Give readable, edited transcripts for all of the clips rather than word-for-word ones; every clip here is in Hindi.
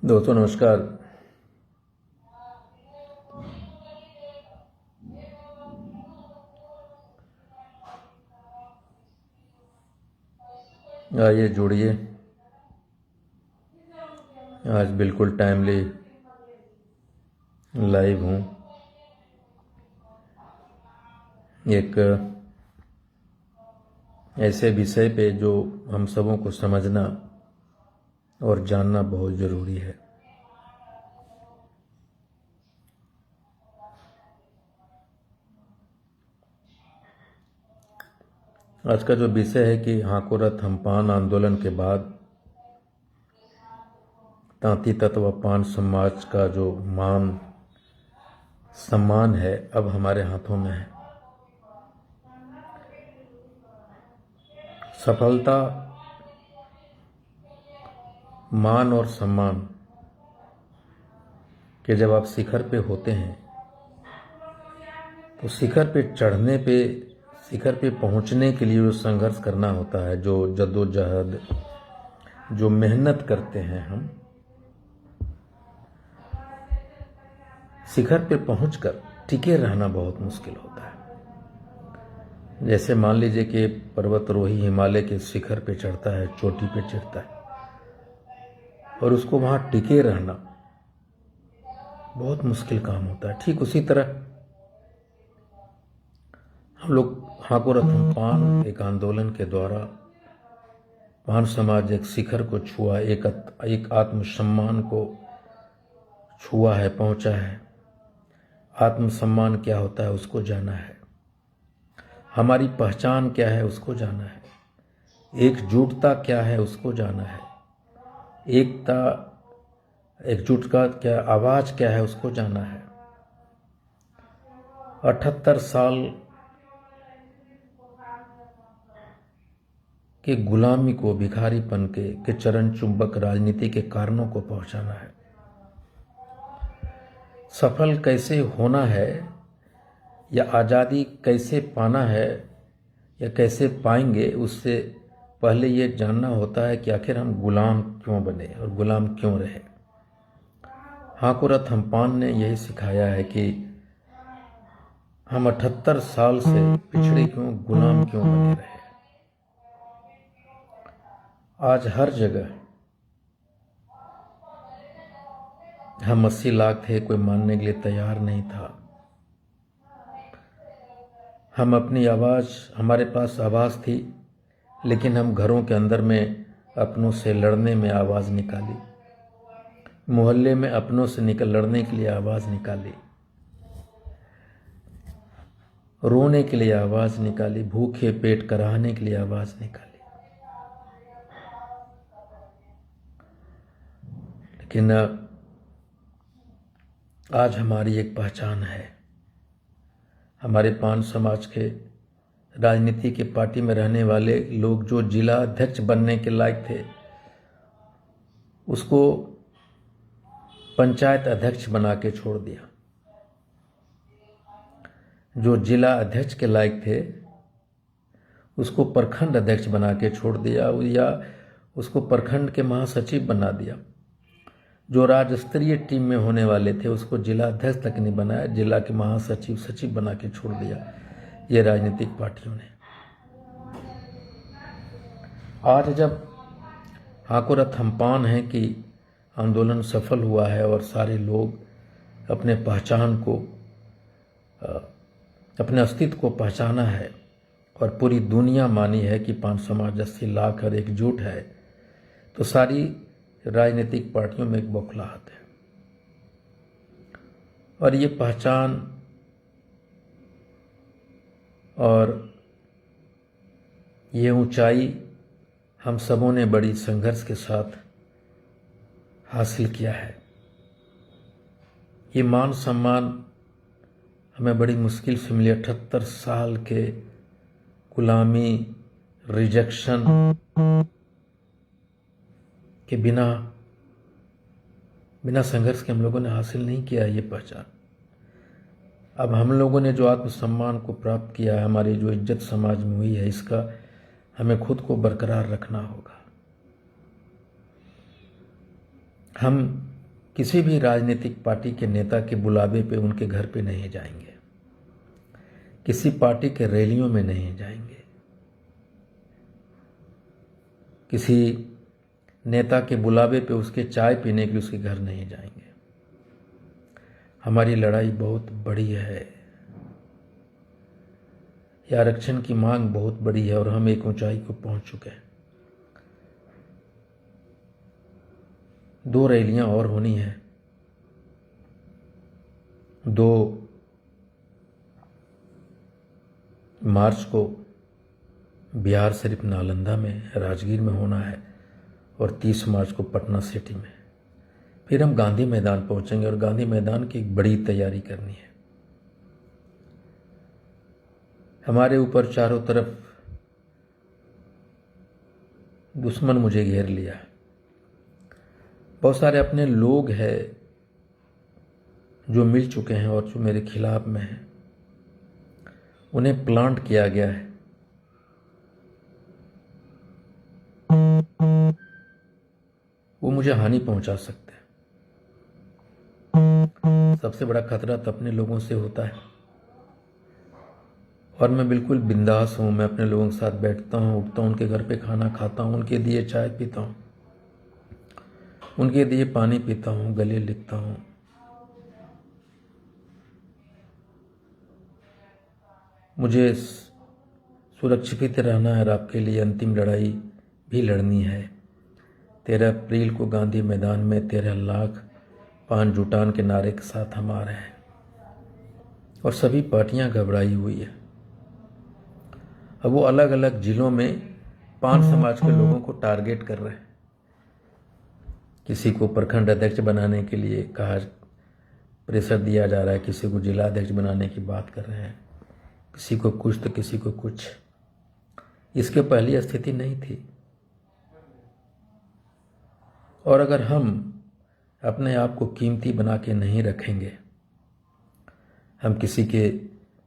दोस्तों नमस्कार। आइए जुड़िए। आज बिल्कुल टाइमली लाइव हूँ। एक ऐसे विषय पे जो हम सबों को समझना और जानना बहुत ज़रूरी है। आज का जो विषय है कि हाकोरथ हमपान आंदोलन के बाद तांती तत्व पान समाज का जो मान सम्मान है अब हमारे हाथों में है। सफलता, मान और सम्मान के जब आप शिखर पे होते हैं तो शिखर पे पहुंचने के लिए जो संघर्ष करना होता है, जो जद्दोजहद, जो मेहनत करते हैं हम, शिखर पे पहुंचकर टिके रहना बहुत मुश्किल होता है। जैसे मान लीजिए कि पर्वतारोही हिमालय के शिखर पे चढ़ता है, चोटी पे चढ़ता है और उसको वहां टिके रहना बहुत मुश्किल काम होता है। ठीक उसी तरह हम लोग हाकोरथ हमपान एक आंदोलन के द्वारा पान समाज एक शिखर को छुआ, एक आत्मसम्मान को छुआ है, पहुंचा है। आत्मसम्मान क्या होता है उसको जाना है, हमारी पहचान क्या है उसको जाना है, एकजुटता क्या है उसको जाना है, एकजुट का क्या आवाज क्या है उसको जाना है। 78 साल के गुलामी को, भिखारीपन के चरण चुंबक राजनीति के कारणों को पहुंचाना है। सफल कैसे होना है या आज़ादी कैसे पाना है या कैसे पाएंगे, उससे पहले ये जानना होता है कि आखिर हम गुलाम क्यों बने और गुलाम क्यों रहे। हाकोरथ हमपान ने यही सिखाया है कि हम 78 साल से पिछड़े क्यों, गुलाम क्यों बने रहे। आज हर जगह हम 80 लाख थे, कोई मानने के लिए तैयार नहीं था। हम अपनी आवाज़, हमारे पास आवाज़ थी, लेकिन हम घरों के अंदर में अपनों से लड़ने में आवाज़ निकाली, मोहल्ले में अपनों से लड़ने के लिए आवाज़ निकाली, रोने के लिए आवाज़ निकाली, भूखे पेट कराहने के लिए आवाज़ निकाली। लेकिन आज हमारी एक पहचान है। हमारे पान समाज के राजनीति के पार्टी में रहने वाले लोग जो जिला अध्यक्ष बनने के लायक थे, उसको पंचायत अध्यक्ष बना के छोड़ दिया। जो जिला अध्यक्ष के लायक थे उसको प्रखंड अध्यक्ष बना के छोड़ दिया या उसको प्रखंड के महासचिव बना दिया। जो राज्य स्तरीय टीम में होने वाले थे उसको जिला अध्यक्ष तक नहीं बनाया, जिला के महासचिव, सचिव बना के छोड़ दिया ये राजनीतिक पार्टियों ने। आज जब हाकोरथ हमपान है कि आंदोलन सफल हुआ है और सारे लोग अपने पहचान को, अपने अस्तित्व को पहचाना है और पूरी दुनिया मानी है कि पान समाज 80 लाख और एकजुट है, तो सारी राजनीतिक पार्टियों में एक बौखलाहट है। और ये पहचान और ये ऊंचाई हम सबों ने बड़ी संघर्ष के साथ हासिल किया है। ये मान सम्मान हमें बड़ी मुश्किल से मिली। 78 साल के गुलामी, रिजेक्शन के बिना संघर्ष के हम लोगों ने हासिल नहीं किया ये पहचान। अब हम लोगों ने जो आत्मसम्मान को प्राप्त किया है, हमारी जो इज्जत समाज में हुई है, इसका हमें खुद को बरकरार रखना होगा। हम किसी भी राजनीतिक पार्टी के नेता के बुलावे पे उनके घर पे नहीं जाएंगे, किसी पार्टी के रैलियों में नहीं जाएंगे, किसी नेता के बुलावे पे उसके चाय पीने के लिए उसके घर नहीं जाएंगे। हमारी लड़ाई बहुत बड़ी है, यह आरक्षण की मांग बहुत बड़ी है और हम एक ऊंचाई को पहुंच चुके हैं। 2 रैलियां और होनी है। 2 मार्च को बिहार शरीफ नालंदा में, राजगीर में होना है और 30 मार्च को पटना सिटी में। फिर हम गांधी मैदान पहुंचेंगे और गांधी मैदान की एक बड़ी तैयारी करनी है। हमारे ऊपर चारों तरफ दुश्मन मुझे घेर लिया है। बहुत सारे अपने लोग हैं जो मिल चुके हैं और जो मेरे खिलाफ में हैं, उन्हें प्लांट किया गया है। वो मुझे हानि पहुंचा सकते हैं। सबसे बड़ा खतरा तो अपने लोगों से होता है और मैं बिल्कुल बिंदास हूं। मैं अपने लोगों के साथ बैठता हूं, उठता हूं, उनके घर पे खाना खाता हूं, उनके दिए चाय पीता हूं, उनके दिए पानी पीता हूं, गले लिखता हूं। मुझे सुरक्षित रहना है और आपके लिए अंतिम लड़ाई भी लड़नी है। 13 अप्रैल को गांधी मैदान में 13 लाख पान जुटान के नारे के साथ हम आ रहे हैं और सभी पार्टियां घबराई हुई है। अब वो अलग अलग जिलों में पान समाज के लोगों को टारगेट कर रहे हैं। किसी को प्रखंड अध्यक्ष बनाने के लिए कहा, प्रेशर दिया जा रहा है, किसी को जिला अध्यक्ष बनाने की बात कर रहे हैं, किसी को कुछ तो किसी को कुछ। इसके पहली स्थिति नहीं थी। और अगर हम अपने आप को कीमती बना के नहीं रखेंगे, हम किसी के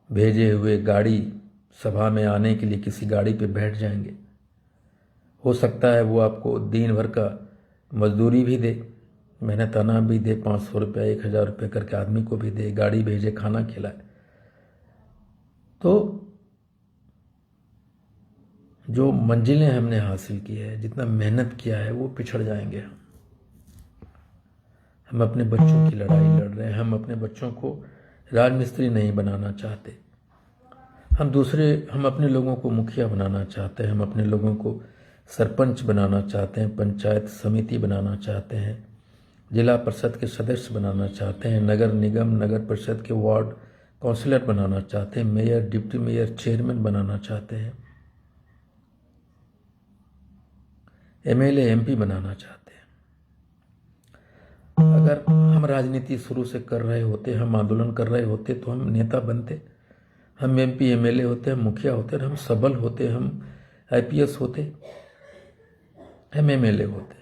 भेजे हुए गाड़ी सभा में आने के लिए किसी गाड़ी पे बैठ जाएंगे, हो सकता है वो आपको दिन भर का मजदूरी भी दे, मेहनताना भी दे, 500 रुपये 1000 रुपये करके आदमी को भी दे, गाड़ी भेजे, खाना खिलाए, तो जो मंजिलें हमने हासिल की है, जितना मेहनत किया है, वो पिछड़ जाएंगे। हम अपने बच्चों की लड़ाई लड़ रहे हैं। हम अपने बच्चों को राजमिस्त्री नहीं बनाना चाहते। हम अपने लोगों को मुखिया बनाना चाहते हैं। हम अपने लोगों को सरपंच बनाना चाहते हैं, पंचायत समिति बनाना चाहते हैं, जिला परिषद के सदस्य बनाना चाहते हैं, नगर निगम, नगर परिषद के वार्ड काउंसिलर बनाना चाहते हैं, मेयर, डिप्टी मेयर, चेयरमैन बनाना चाहते हैं, एमएलए, एमपी बनाना चाहते हैं। अगर हम राजनीति शुरू से कर रहे होते, हम आंदोलन कर रहे होते, तो हम नेता बनते, हम एमपी एमएलए होते, हम मुखिया होते, हम सबल होते, हम आईपीएस होते, हम एमएलए होते।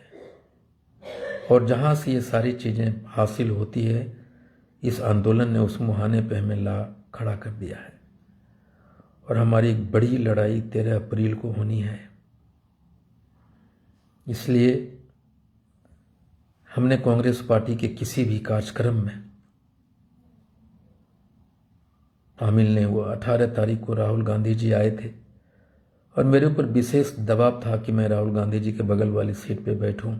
और जहाँ से ये सारी चीज़ें हासिल होती है, इस आंदोलन ने उस मुहाने पे हमें ला खड़ा कर दिया है। और हमारी एक बड़ी लड़ाई 13 अप्रैल को होनी है। इसलिए हमने कांग्रेस पार्टी के किसी भी कार्यक्रम में शामिल नहीं हुआ। 18 तारीख को राहुल गांधी जी आए थे और मेरे ऊपर विशेष दबाव था कि मैं राहुल गांधी जी के बगल वाली सीट पे बैठूं।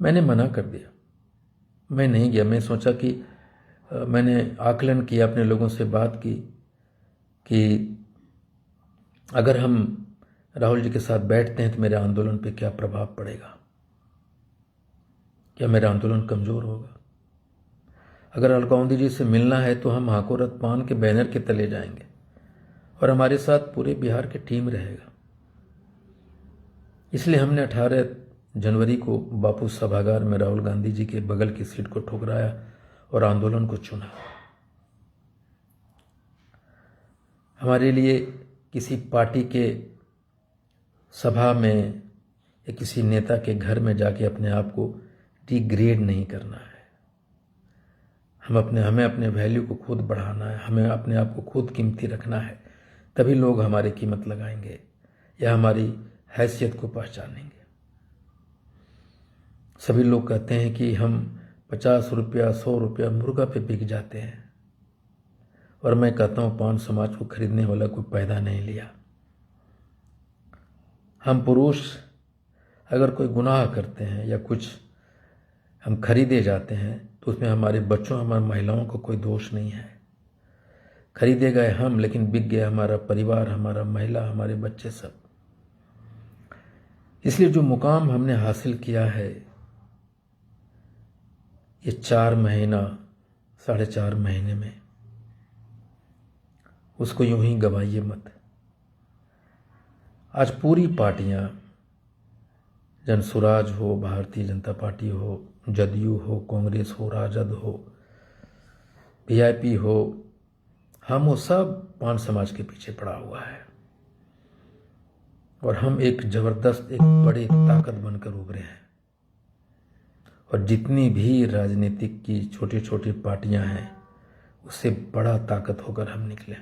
मैंने मना कर दिया, मैं नहीं गया। मैं सोचा कि मैंने आकलन किया, अपने लोगों से बात की कि अगर हम राहुल जी के साथ बैठते हैं तो मेरे आंदोलन पे क्या प्रभाव पड़ेगा, क्या मेरा आंदोलन कमजोर होगा। अगर राहुल गांधी जी से मिलना है तो हम हाको रथ पान के बैनर के तले जाएंगे और हमारे साथ पूरे बिहार की टीम रहेगा। इसलिए हमने 18 जनवरी को बापू सभागार में राहुल गांधी जी के बगल की सीट को ठुकराया और आंदोलन को चुना। हमारे लिए किसी पार्टी के सभा में या किसी नेता के घर में जाके अपने आप को डिग्रेड नहीं करना है। हमें अपने वैल्यू को खुद बढ़ाना है, हमें अपने आप को खुद कीमती रखना है, तभी लोग हमारी कीमत लगाएंगे या हमारी हैसियत को पहचानेंगे। सभी लोग कहते हैं कि हम 50 रुपया 100 रुपया मुर्गा पे बिक जाते हैं, और मैं कहता हूँ पान समाज को खरीदने वाला कोई पैदा नहीं लिया। हम पुरुष अगर कोई गुनाह करते हैं या कुछ हम खरीदे जाते हैं तो उसमें हमारे बच्चों, हमारी महिलाओं को कोई दोष नहीं है। खरीदे गए हम, लेकिन बिक गया हमारा परिवार, हमारा महिला, हमारे बच्चे सब। इसलिए जो मुकाम हमने हासिल किया है, ये 4 महीना 4.5 महीने में, उसको यूं ही गवाइए मत। आज पूरी पार्टियां, जनसुराज हो, भारतीय जनता पार्टी हो, जदयू हो, कांग्रेस हो, राजद हो, वीआईपी हो, हम वो सब पान समाज के पीछे पड़ा हुआ है, और हम एक जबरदस्त, एक बड़ी ताकत बनकर उभरे हैं। और जितनी भी राजनीतिक की छोटी छोटी पार्टियां हैं, उससे बड़ा ताकत होकर हम निकले।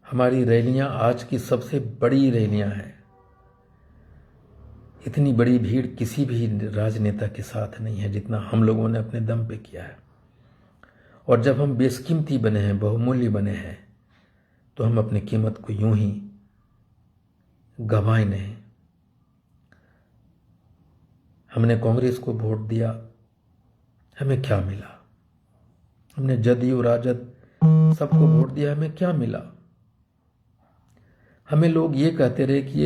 हमारी रैलियां आज की सबसे बड़ी रैलियां हैं। इतनी बड़ी भीड़ किसी भी राजनेता के साथ नहीं है जितना हम लोगों ने अपने दम पे किया है। और जब हम बेशकीमती बने हैं, बहुमूल्य बने हैं, तो हम अपनी कीमत को यूं ही गंवाए नहीं। हमने कांग्रेस को वोट दिया, हमें क्या मिला? हमने जदयू, राजद सबको वोट दिया, हमें क्या मिला? हमें लोग ये कहते रहे कि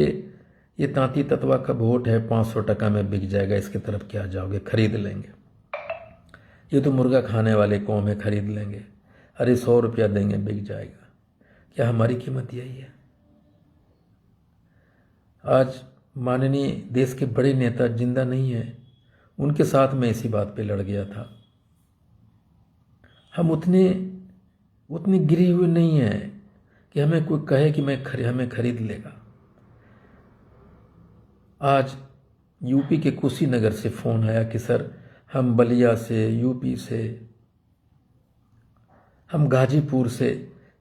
ये तांती तत्वा का वोट है, 500 टका में बिक जाएगा, इसकी तरफ क्या जाओगे, खरीद लेंगे। ये तो मुर्गा खाने वाले कौम है, खरीद लेंगे। अरे 100 रुपया देंगे बिक जाएगा। क्या हमारी कीमत यही है? आज माननीय देश के बड़े नेता जिंदा नहीं है, उनके साथ मैं इसी बात पे लड़ गया था। हम उतने गिरे हुए नहीं हैं कि हमें कोई कहे कि हमें खरीद लेगा। आज यूपी के कुशीनगर से फोन आया कि सर, हम बलिया से, यूपी से, हम गाजीपुर से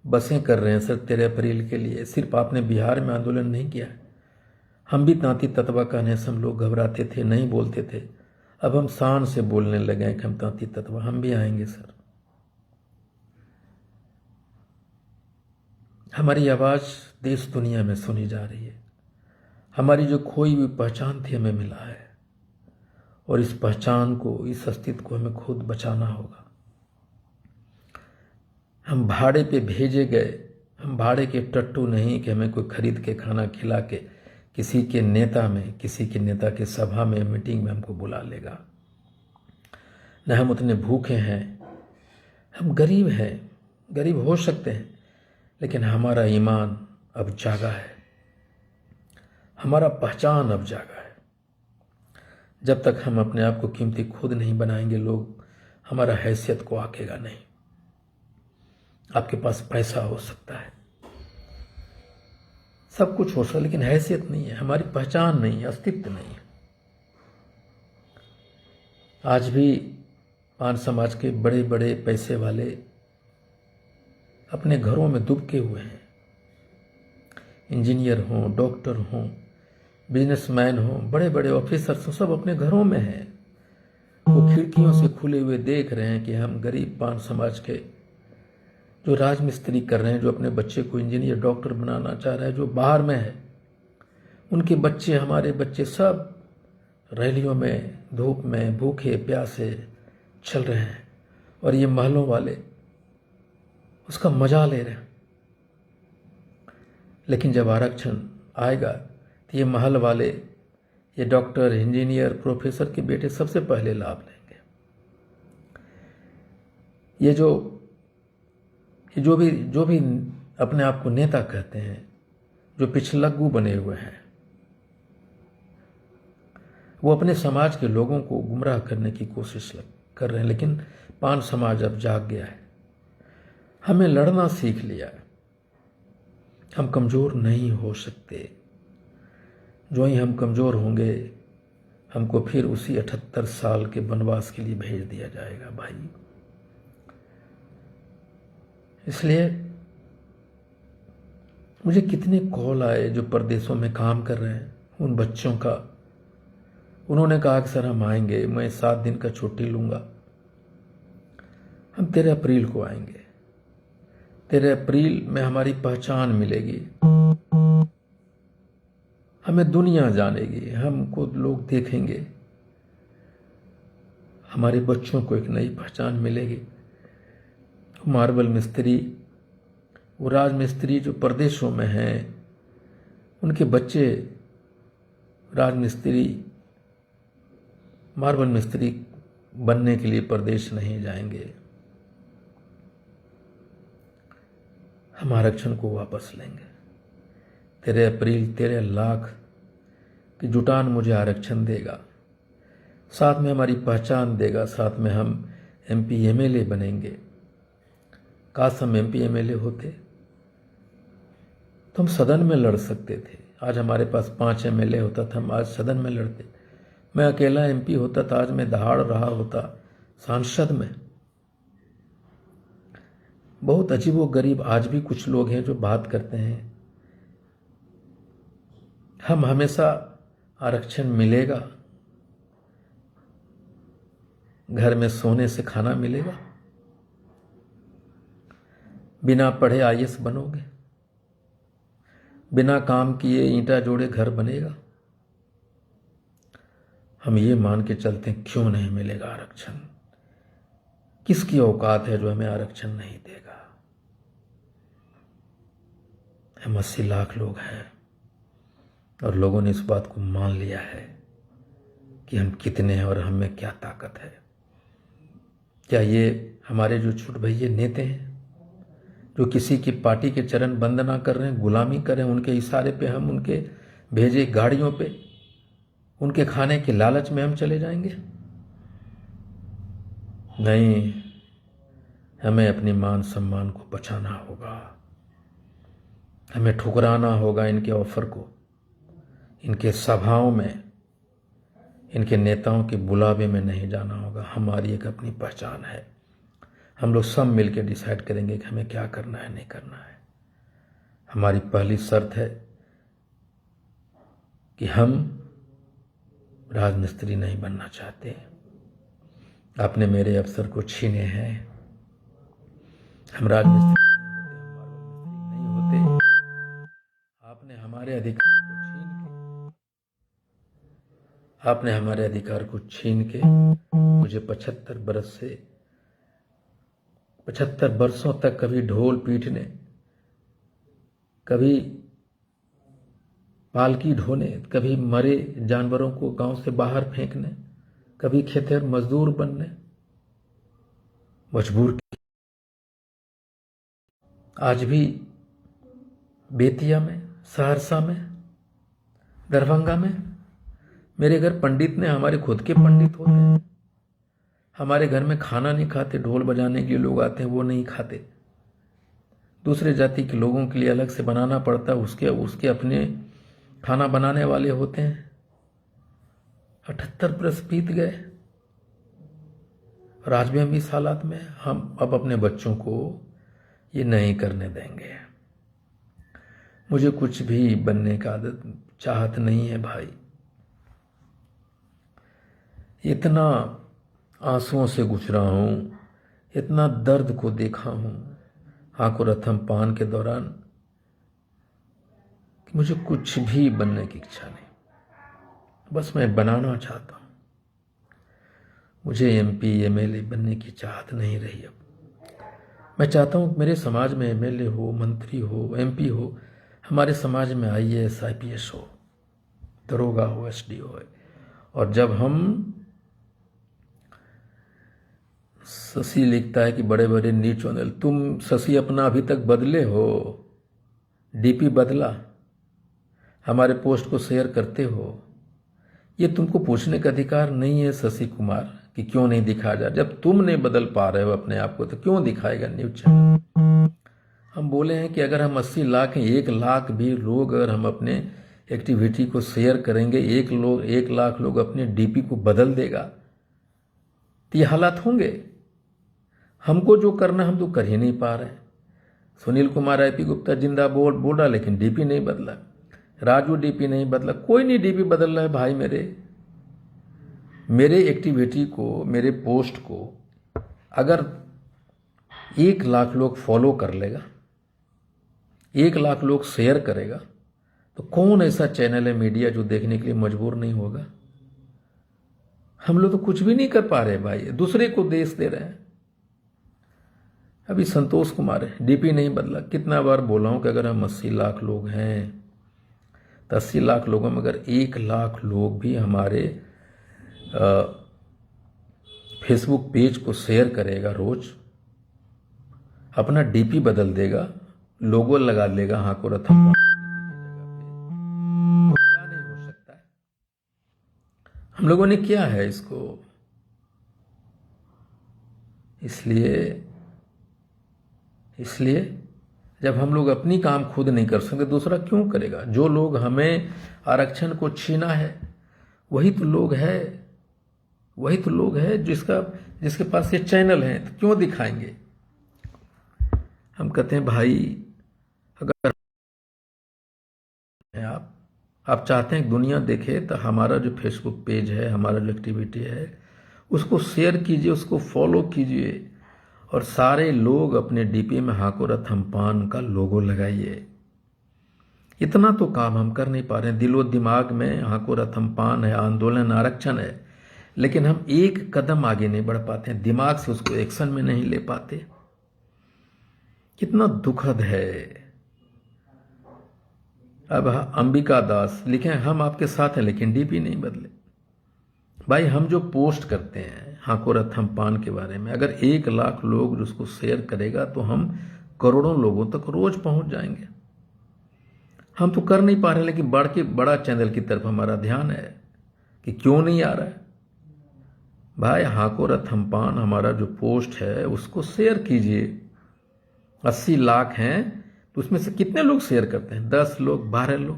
बसें कर रहे हैं सर 13 अप्रैल के लिए। सिर्फ आपने बिहार में आंदोलन नहीं किया। हम भी तांती तत्वा कहने से हम लोग घबराते थे, नहीं बोलते थे। अब हम शान से बोलने लगे हैं कि हम तांती तत्वा, हम भी आएंगे सर। हमारी आवाज देश दुनिया में सुनी जा रही है। हमारी जो खोई हुई पहचान थी, हमें मिला है, और इस पहचान को, इस अस्तित्व को हमें खुद बचाना होगा। हम भाड़े पे भेजे गए, हम भाड़े के टट्टू नहीं कि हमें कोई खरीद के खाना खिला के किसी के नेता के सभा में, मीटिंग में हमको बुला लेगा। न हम उतने भूखे हैं, हम गरीब हैं, गरीब हो सकते हैं, लेकिन हमारा ईमान अब जागा है, हमारा पहचान अब जागा है। जब तक हम अपने आप को कीमती खुद नहीं बनाएंगे, लोग हमारा हैसियत को आंकेगा नहीं। आपके पास पैसा हो सकता है, सब कुछ हो सकता है, लेकिन हैसियत नहीं है, हमारी पहचान नहीं है, अस्तित्व नहीं है। आज भी पान समाज के बड़े बड़े पैसे वाले अपने घरों में दुबके हुए हैं। इंजीनियर हों, डॉक्टर हों, बिजनेसमैन हों, बड़े बड़े ऑफिसर्स हों, सब अपने घरों में हैं। वो खिड़कियों से खुले हुए देख रहे हैं कि हम गरीब पान समाज के जो राजमिस्त्री कर रहे हैं, जो अपने बच्चे को इंजीनियर, डॉक्टर बनाना चाह रहे हैं, जो बाहर में है, उनके बच्चे, हमारे बच्चे सब रैलियों में धूप में भूखे प्यासे चल रहे हैं, और ये महलों वाले उसका मजा ले रहे हैं। लेकिन जब आरक्षण आएगा तो ये महल वाले, ये डॉक्टर, इंजीनियर, प्रोफेसर के बेटे सबसे पहले लाभ लेंगे। ये जो भी अपने आप को नेता कहते हैं, जो पिछलग्गू बने हुए हैं, वो अपने समाज के लोगों को गुमराह करने की कोशिश कर रहे हैं। लेकिन पान समाज अब जाग गया है, हमें लड़ना सीख लिया है। हम कमज़ोर नहीं हो सकते। जो ही हम कमज़ोर होंगे, हमको फिर उसी 78 साल के वनवास के लिए भेज दिया जाएगा भाई। इसलिए मुझे कितने कॉल आए जो परदेशों में काम कर रहे हैं, उन बच्चों का, उन्होंने कहा कि सर हम आएंगे, मैं 7 दिन का छुट्टी लूँगा, हम 13 अप्रैल को आएंगे, 13 अप्रैल में हमारी पहचान मिलेगी, हमें दुनिया जानेगी, हमको लोग देखेंगे, हमारे बच्चों को एक नई पहचान मिलेगी। मार्बल मिस्त्री, वो राज मिस्त्री जो प्रदेशों में हैं, उनके बच्चे राज मिस्त्री, मार्बल मिस्त्री बनने के लिए प्रदेश नहीं जाएंगे, हम आरक्षण को वापस लेंगे। 13 अप्रैल 13 लाख की जुटान मुझे आरक्षण देगा, साथ में हमारी पहचान देगा, साथ में हम MP MLA बनेंगे। काश हम MP MLA होते तो हम सदन में लड़ सकते थे। आज हमारे पास 5 MLA होता था, हम आज सदन में लड़ते। मैं अकेला MP होता था, आज मैं दहाड़ रहा होता सांसद में। बहुत अजीबो गरीब आज भी कुछ लोग हैं जो बात करते हैं हम हमेशा आरक्षण मिलेगा, घर में सोने से खाना मिलेगा, बिना पढ़े IAS बनोगे, बिना काम किए ईंटा जोड़े घर बनेगा। हम ये मान के चलते हैं क्यों नहीं मिलेगा आरक्षण, किसकी औकात है जो हमें आरक्षण नहीं देगा। हम 80 लाख लोग हैं और लोगों ने इस बात को मान लिया है कि हम कितने हैं और हम में क्या ताकत है। क्या ये हमारे जो छोटे भैया नेता हैं जो किसी की पार्टी के चरण बंद ना कर रहे हैं, गुलामी कर रहे हैं, उनके इशारे पे हम उनके भेजे गाड़ियों पे उनके खाने के लालच में हम चले जाएंगे? नहीं, हमें अपनी मान सम्मान को बचाना होगा, हमें ठुकराना होगा इनके ऑफर को, इनके सभाओं में, इनके नेताओं के बुलावे में नहीं जाना होगा। हमारी एक अपनी पहचान है, हम लोग सब मिलकर डिसाइड करेंगे कि हमें क्या करना है, नहीं करना है। हमारी पहली शर्त है कि हम राजमिस्त्री नहीं बनना चाहते। आपने मेरे अवसर को छीने हैं, हम राजमिस्त्री नहीं होते। आपने हमारे अधिकार को छीन के मुझे 75 वर्षों तक कभी ढोल पीटने, कभी पालकी ढोने, कभी मरे जानवरों को गांव से बाहर फेंकने, कभी खेतर मजदूर बनने मजबूर किया। आज भी बेतिया में, सहरसा में, दरभंगा में मेरे घर पंडित ने, हमारे खुद के पंडित होते हैं, हमारे घर में खाना नहीं खाते, ढोल बजाने के लिए लोग आते हैं वो नहीं खाते, दूसरे जाति के लोगों के लिए अलग से बनाना पड़ता है, उसके अपने खाना बनाने वाले होते हैं। 78 वर्ष बीत गए और आज भी हम इस हालात में। हम अब अपने बच्चों को ये नहीं करने देंगे। मुझे कुछ भी बनने का चाहत नहीं है भाई, इतना आंसुओं से गुजरा हूं, इतना दर्द को देखा हूं हाकुर रथम पान के दौरान कि मुझे कुछ भी बनने की इच्छा नहीं, बस मैं बनाना चाहता हूं। मुझे MP MLA बनने की चाहत नहीं रही। अब मैं चाहता हूं मेरे समाज में MLA हो, मंत्री हो, MP हो, हमारे समाज में IAS IPS हो, दरोगा हो, SDO हो। और जब हम, शशि लिखता है कि बड़े बड़े न्यूज चैनल, तुम शशि अपना अभी तक बदले हो, DP बदला, हमारे पोस्ट को शेयर करते हो, ये तुमको पूछने का अधिकार नहीं है शशि कुमार कि क्यों नहीं दिखाया जा। जब तुम नहीं बदल पा रहे हो अपने आप को तो क्यों दिखाएगा न्यूज चैनल। हम बोले हैं कि अगर हम 80 लाख हैं, 1 लाख भी लोग अगर हम अपने एक्टिविटी को शेयर करेंगे, 1 लाख लोग अपने DP को बदल देगा तो ये हालात होंगे। हमको जो करना हम तो कर ही नहीं पा रहे। सुनील कुमार IP गुप्ता जिंदा बोल रहा, लेकिन DP नहीं बदला, राजू DP नहीं बदला, कोई नहीं DP बदल रहा है भाई मेरे। मेरे एक्टिविटी को, मेरे पोस्ट को अगर 1 लाख लोग फॉलो कर लेगा, 1 लाख लोग शेयर करेगा, तो कौन ऐसा चैनल है मीडिया जो देखने के लिए मजबूर नहीं होगा? हम लोग तो कुछ भी नहीं कर पा रहे भाई, दूसरे को देश दे रहे हैं। अभी संतोष कुमार है, डीपी नहीं बदला। कितना बार बोला हूं कि अगर हम 80 लाख लोग हैं तो 80 लाख लोगों में अगर 1 लाख लोग भी हमारे फेसबुक पेज को शेयर करेगा, रोज अपना डीपी बदल देगा, लोगो लगा लेगा हाको रथम, तो क्या नहीं हो सकता है? हम लोगों ने किया है इसको। इसलिए जब हम लोग अपनी काम खुद नहीं कर सकते, दूसरा क्यों करेगा? जो लोग हमें आरक्षण को छीना है वही तो लोग है जिसके पास ये चैनल है, तो क्यों दिखाएंगे? हम कहते हैं भाई, अगर आप चाहते हैं दुनिया देखे तो हमारा जो फेसबुक पेज है, हमारा जो एक्टिविटी है, उसको शेयर कीजिए, उसको फॉलो कीजिए, और सारे लोग अपने डीपी में हाको रथम पान का लोगो लगाइए। इतना तो काम हम कर नहीं पा रहे हैं। दिलो दिमाग में हाको रथम पान है, आंदोलन, आरक्षण है, लेकिन हम एक कदम आगे नहीं बढ़ पाते हैं, दिमाग से उसको एक्शन में नहीं ले पाते। कितना दुखद है। अब अंबिका दास लिखे, हम आपके साथ हैं लेकिन डीपी नहीं बदले। भाई, हम जो पोस्ट करते हैं हाको रथम पान के बारे में, अगर 1 लाख लोग उसको शेयर करेगा तो हम करोड़ों लोगों तक रोज पहुंच जाएंगे। हम तो कर नहीं पा रहे, लेकिन बड़ा चैनल की तरफ हमारा ध्यान है कि क्यों नहीं आ रहा है। भाई, हाको रथम पान हमारा जो पोस्ट है उसको शेयर कीजिए। 80 लाख हैं तो उसमें से कितने लोग शेयर करते हैं? 10 लोग, 12 लोग,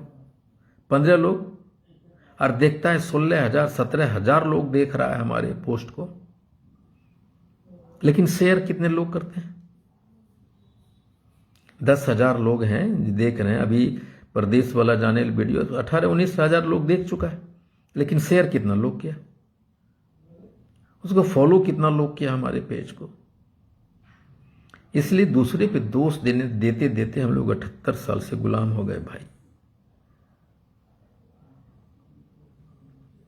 15 लोग, और देखता है 16,000, 17,000 लोग देख रहा है हमारे पोस्ट को, लेकिन शेयर कितने लोग करते हैं? 10,000 लोग हैं देख रहे हैं। अभी प्रदेश वाला जाने वीडियो तो 18-19,000 लोग देख चुका है, लेकिन शेयर कितना लोग किया? उसको फॉलो कितना लोग किया हमारे पेज को? इसलिए दूसरे पे दोष देते देते हम लोग 78 साल से गुलाम हो गए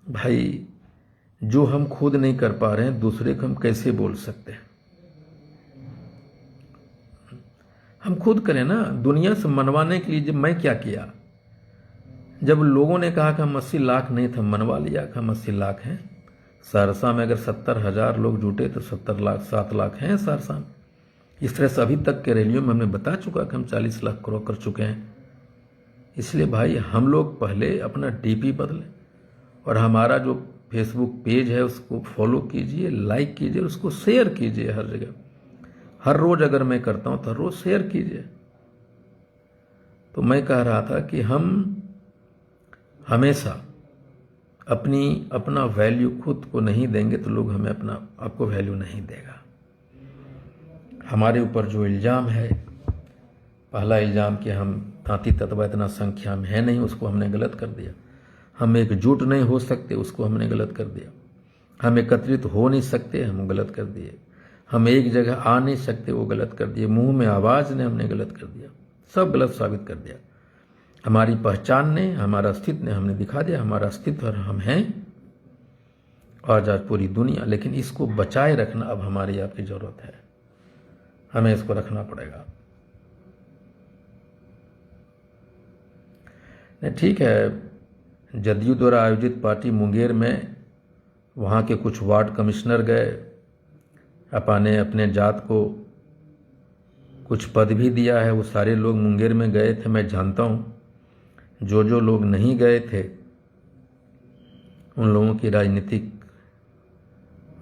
भाई, जो हम खुद नहीं कर पा रहे हैं दूसरे को हम कैसे बोल सकते हैं? हम खुद करें ना। दुनिया से मनवाने के लिए जब मैं क्या किया, जब लोगों ने कहा कि हम 80 लाख नहीं थे, मनवा लिया कि हम 80 लाख हैं। सहरसा में अगर 70,000 लोग जुटे तो 70 लाख, 7 लाख हैं सहरसा में। इस तरह से अभी तक के रैलियों में हमने बता चुका कि हम 40 लाख क्रॉस कर चुके हैं। इसलिए भाई, हम लोग पहले अपना डीपी बदलें, और हमारा जो फेसबुक पेज है उसको फॉलो कीजिए, लाइक कीजिए, उसको शेयर कीजिए हर जगह। हर रोज अगर मैं करता हूं तो हर रोज शेयर कीजिए। तो मैं कह रहा था कि हम हमेशा अपना वैल्यू खुद को नहीं देंगे तो लोग हमें आपको वैल्यू नहीं देगा। हमारे ऊपर जो इल्ज़ाम है, पहला इल्ज़ाम कि हम तांती तत्वा इतना संख्या में है नहीं, उसको हमने गलत कर दिया। हम एकजुट नहीं हो सकते, उसको हमने गलत कर दिया। हम एकत्रित हो नहीं सकते, हम गलत कर दिए। हम एक जगह आ नहीं सकते, वो गलत कर दिए। मुंह में आवाज़ ने हमने गलत कर दिया, सब गलत साबित कर दिया। हमारी पहचान ने, हमारा अस्तित्व ने हमने दिखा दिया हमारा अस्तित्व और हम हैं, और आज पूरी दुनिया। लेकिन इसको बचाए रखना अब हमारी आपकी ज़रूरत है, हमें इसको रखना पड़ेगा। नहीं, ठीक है, जदयू द्वारा आयोजित पार्टी मुंगेर में वहाँ के कुछ वार्ड कमिश्नर गए, अपने जात को कुछ पद भी दिया है। वो सारे लोग मुंगेर में गए थे, मैं जानता हूँ। जो लोग नहीं गए थे उन लोगों की राजनीतिक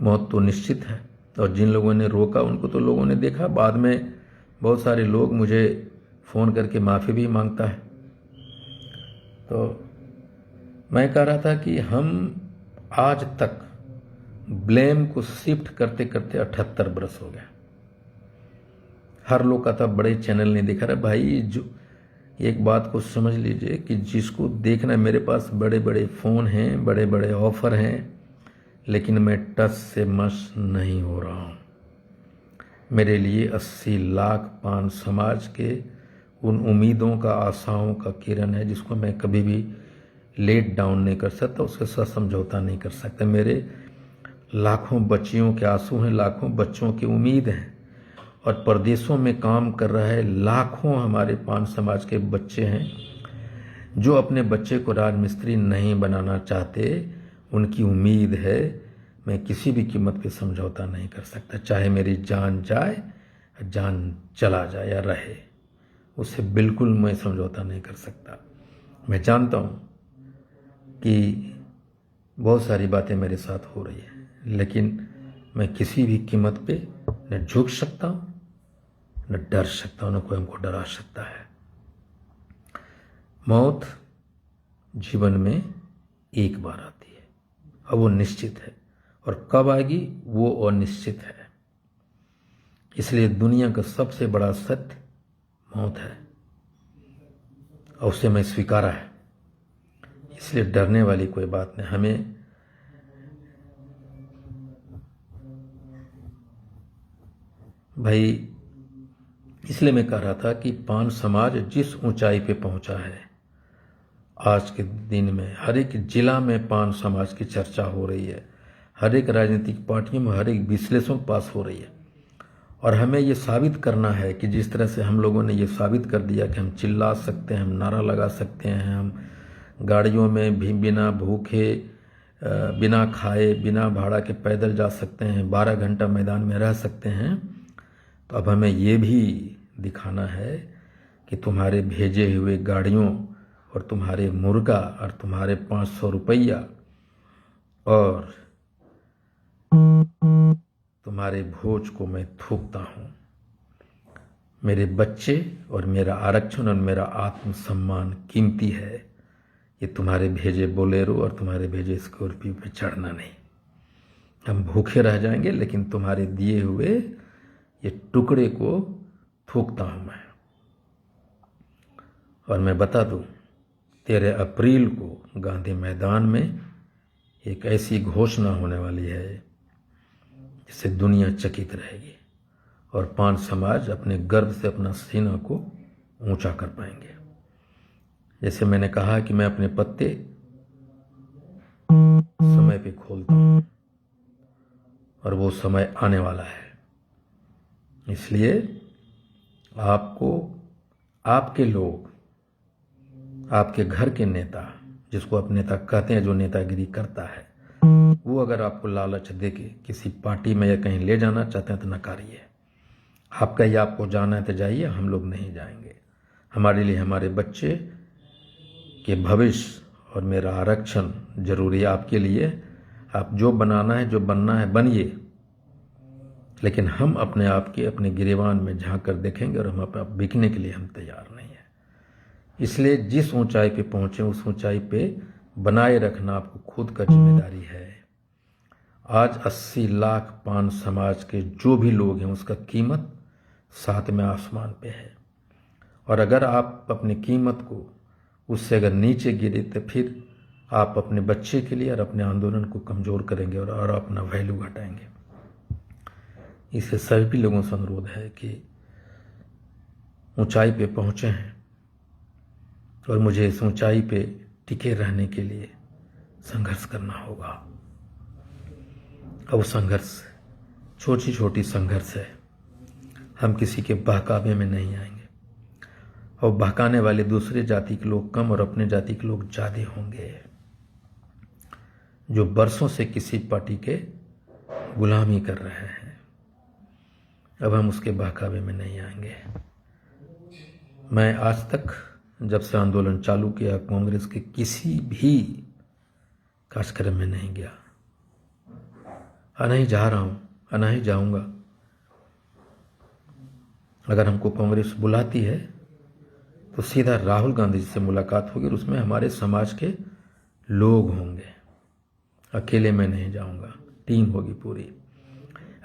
मौत तो निश्चित है, और जिन लोगों ने रोका उनको तो लोगों ने देखा। बाद में बहुत सारे लोग मुझे फ़ोन करके माफ़ी भी मांगता है। तो मैं कह रहा था कि हम आज तक ब्लेम को शिफ्ट करते करते 78 बरस हो गया। हर लोग कहता बड़े चैनल नहीं दिखा रहा। भाई, जो एक बात को समझ लीजिए कि जिसको देखना, मेरे पास बड़े बड़े फ़ोन हैं, बड़े बड़े ऑफर हैं, लेकिन मैं टस से मस नहीं हो रहा हूँ। मेरे लिए 80 लाख पान समाज के उन उम्मीदों का, आशाओं का किरण है जिसको मैं कभी भी लेट डाउन नहीं कर सकता, उसके साथ समझौता नहीं कर सकता। मेरे लाखों बच्चियों के आंसू हैं, लाखों बच्चों की उम्मीद है, और प्रदेशों में काम कर रहे लाखों हमारे पान समाज के बच्चे हैं जो अपने बच्चे को राजमिस्त्री नहीं बनाना चाहते। उनकी उम्मीद है। मैं किसी भी कीमत पे समझौता नहीं कर सकता, चाहे मेरी जान जाए, जान चला जाए या रहे, उससे बिल्कुल मैं समझौता नहीं कर सकता। मैं जानता हूँ कि बहुत सारी बातें मेरे साथ हो रही हैं, लेकिन मैं किसी भी कीमत पे न झुक सकता हूँ, न डर सकता हूँ, न कोई हमको डरा सकता है। मौत जीवन में एक बार आती है और वो निश्चित है, और कब आएगी वो अनिश्चित है। इसलिए दुनिया का सबसे बड़ा सत्य मौत है, और उसे मैं स्वीकारा है। इसलिए डरने वाली कोई बात नहीं। हमें भाई, इसलिए मैं कह रहा था कि पान समाज जिस ऊंचाई पे पहुंचा है आज के दिन में, हर एक जिला में पान समाज की चर्चा हो रही है, हर एक राजनीतिक पार्टियों में हर एक विश्लेषण पास हो रही है। और हमें ये साबित करना है कि जिस तरह से हम लोगों ने ये साबित कर दिया कि हम चिल्ला सकते हैं, हम नारा लगा सकते हैं, हम गाड़ियों में भी बिना भूखे, बिना खाए, बिना भाड़ा के पैदल जा सकते हैं, 12 घंटा मैदान में रह सकते हैं। तो अब हमें ये भी दिखाना है कि तुम्हारे भेजे हुए गाड़ियों और तुम्हारे मुर्गा और तुम्हारे 500 रुपया और तुम्हारे भोज को मैं थूकता हूँ। मेरे बच्चे और मेरा आरक्षण और मेरा आत्मसम्मान कीमती है। ये तुम्हारे भेजे बोलेरो और तुम्हारे भेजे स्कॉर्पियो पे चढ़ना नहीं। हम भूखे रह जाएंगे, लेकिन तुम्हारे दिए हुए ये टुकड़े को थूकता हूँ मैं। और मैं बता दूँ, 13 अप्रैल को गांधी मैदान में एक ऐसी घोषणा होने वाली है जिससे दुनिया चकित रहेगी, और पान समाज अपने गर्व से अपना सीना को ऊंचा कर पाएंगे। जैसे मैंने कहा कि मैं अपने पत्ते समय पे खोलता हूं, और वो समय आने वाला है। इसलिए आपको, आपके लोग, आपके घर के नेता, जिसको आप नेता कहते हैं, जो नेतागिरी करता है, वो अगर आपको लालच दे के किसी पार्टी में या कहीं ले जाना चाहते हैं तो नकारिए। आप कहिए आपको जाना है तो जाइए, हम लोग नहीं जाएंगे। हमारे लिए हमारे बच्चे के भविष्य और मेरा आरक्षण जरूरी है। आपके लिए आप जो बनाना है, जो बनना है, बनिए, लेकिन हम अपने आप के अपने गिरेबान में झांक कर देखेंगे, और हम आप बिकने के लिए हम तैयार नहीं है। इसलिए जिस ऊंचाई पे पहुंचे उस ऊंचाई पे बनाए रखना आपको खुद का जिम्मेदारी है। आज 80 लाख पान समाज के जो भी लोग हैं उसका कीमत 7वें आसमान पे है, और अगर आप अपनी कीमत को उससे अगर नीचे गिरे तो फिर आप अपने बच्चे के लिए और अपने आंदोलन को कमज़ोर करेंगे और अपना वैल्यू घटाएंगे। इससे सभी लोगों से अनुरोध है कि ऊंचाई पे पहुंचे हैं, और मुझे इस ऊंचाई पे टिके रहने के लिए संघर्ष करना होगा। अब संघर्ष छोटी छोटी संघर्ष है, हम किसी के बहकावे में नहीं आएंगे, और बहकाने वाले दूसरे जाति के लोग कम और अपने जाति के लोग ज़्यादा होंगे, जो बरसों से किसी पार्टी के गुलामी कर रहे हैं। अब हम उसके बहकावे में नहीं आएंगे। मैं आज तक जब से आंदोलन चालू किया, कांग्रेस के किसी भी कार्यक्रम में नहीं गया, नहीं जा रहा हूं, नहीं जाऊंगा। अगर हमको कांग्रेस बुलाती है तो सीधा राहुल गांधी जी से मुलाकात होगी, और उसमें हमारे समाज के लोग होंगे। अकेले मैं नहीं जाऊंगा, टीम होगी पूरी।